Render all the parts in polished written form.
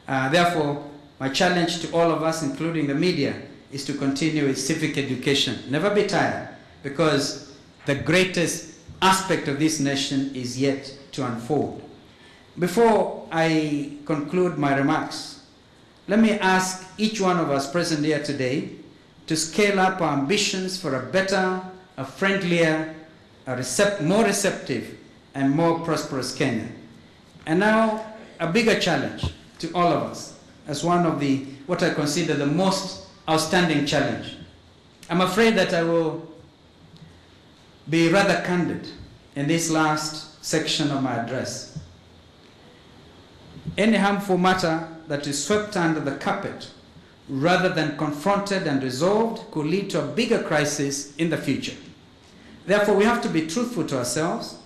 Therefore, my challenge to all of us, including the media, is to continue with civic education. Never be tired, because the greatest aspect of this nation is yet to unfold. Before I conclude my remarks, let me ask each one of us present here today to scale up our ambitions for a better, a friendlier, more receptive, and more prosperous Kenya. And now, a bigger challenge to all of us, as one of what I consider the most outstanding challenge. I'm afraid that I will be rather candid in this last section of my address. Any harmful matter that is swept under the carpet rather than confronted and resolved could lead to a bigger crisis in the future. Therefore, we have to be truthful to ourselves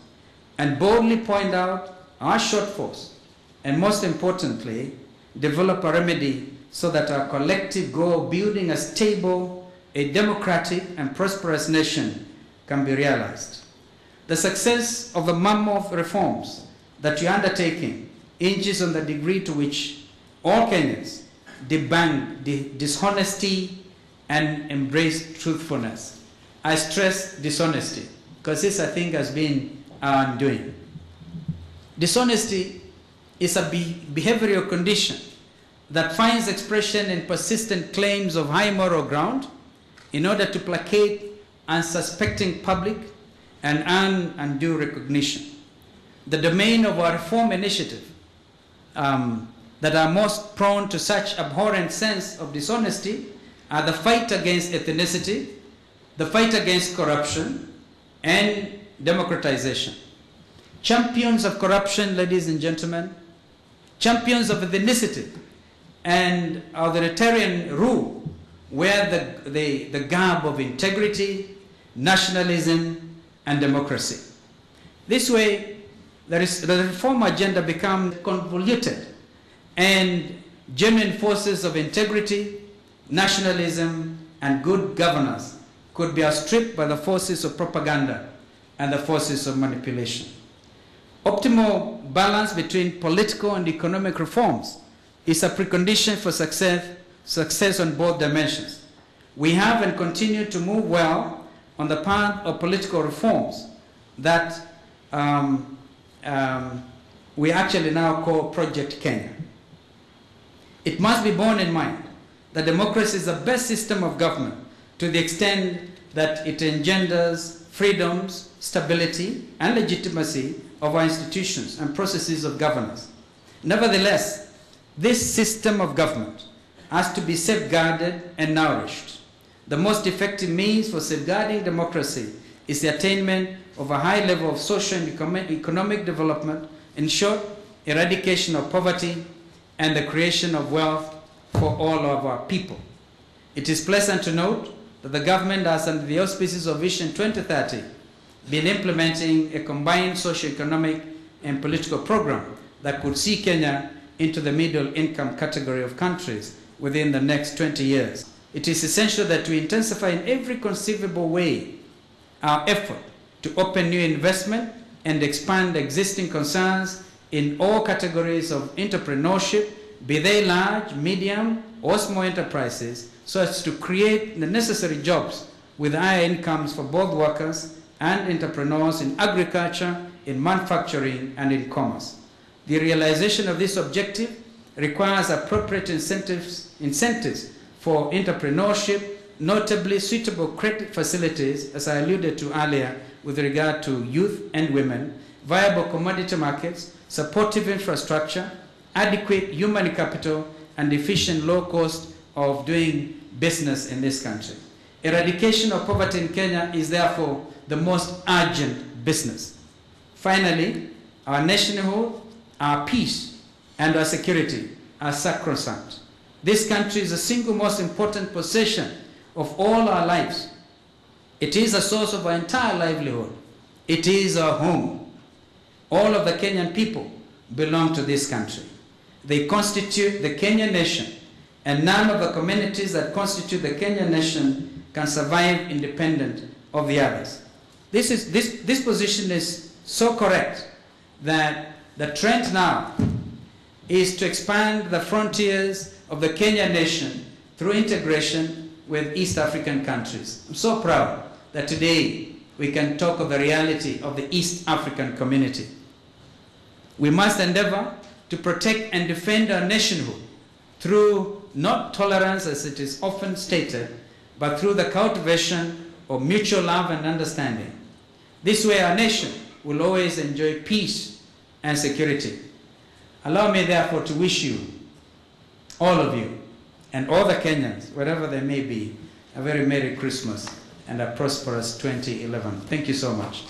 and boldly point out our shortfalls, and most importantly, develop a remedy so that our collective goal of building a stable, a democratic, and prosperous nation can be realized. The success of the mammoth reforms that you're undertaking hinges on the degree to which all Kenyans debunk dishonesty and embrace truthfulness. I stress dishonesty, because this, I think, has been our undoing. Dishonesty is a behavioral condition that finds expression in persistent claims of high moral ground in order to placate unsuspecting public and earn undue recognition. The domain of our reform initiative that are most prone to such abhorrent sense of dishonesty are the fight against ethnicity, the fight against corruption, and democratization. Champions of corruption, ladies and gentlemen, champions of ethnicity and authoritarian rule wear the garb of integrity, nationalism, and democracy. This way, the reform agenda becomes convoluted, and genuine forces of integrity, nationalism, and good governance could be outstripped by the forces of propaganda and the forces of manipulation. Optimal balance between political and economic reforms is a precondition for success on both dimensions. We have and continue to move well on the path of political reforms that we actually now call Project Kenya. It must be borne in mind that democracy is the best system of government to the extent that it engenders freedoms, stability, and legitimacy of our institutions and processes of governance. Nevertheless, this system of government has to be safeguarded and nourished. The most effective means for safeguarding democracy is the attainment of a high level of social and economic development, in short, eradication of poverty and the creation of wealth for all of our people. It is pleasant to note that the government has, under the auspices of Vision 2030, been implementing a combined socio-economic and political program that could see Kenya into the middle income category of countries within the next 20 years. It is essential that we intensify in every conceivable way our effort to open new investment and expand existing concerns in all categories of entrepreneurship, be they large, medium, or small enterprises, so as to create the necessary jobs with higher incomes for both workers and entrepreneurs in agriculture, in manufacturing, and in commerce. The realization of this objective requires appropriate incentives for entrepreneurship, notably suitable credit facilities, as I alluded to earlier, with regard to youth and women, viable commodity markets, supportive infrastructure, adequate human capital, and efficient low cost of doing business in this country. Eradication of poverty in Kenya is therefore the most urgent business. Finally, our nationhood, our peace, and our security are sacrosanct. This country is the single most important possession of all our lives. It is a source of our entire livelihood. It is our home. All of the Kenyan people belong to this country. They constitute the Kenyan nation, and none of the communities that constitute the Kenyan nation can survive independent of the others. This position is so correct that the trend now is to expand the frontiers of the Kenyan nation through integration with East African countries. I'm so proud that today we can talk of the reality of the East African community. We must endeavor to protect and defend our nationhood through not tolerance, as it is often stated, but through the cultivation of mutual love and understanding. This way our nation will always enjoy peace and security. Allow me therefore to wish you, all of you, and all the Kenyans, wherever they may be, a very Merry Christmas and a prosperous 2011. Thank you so much.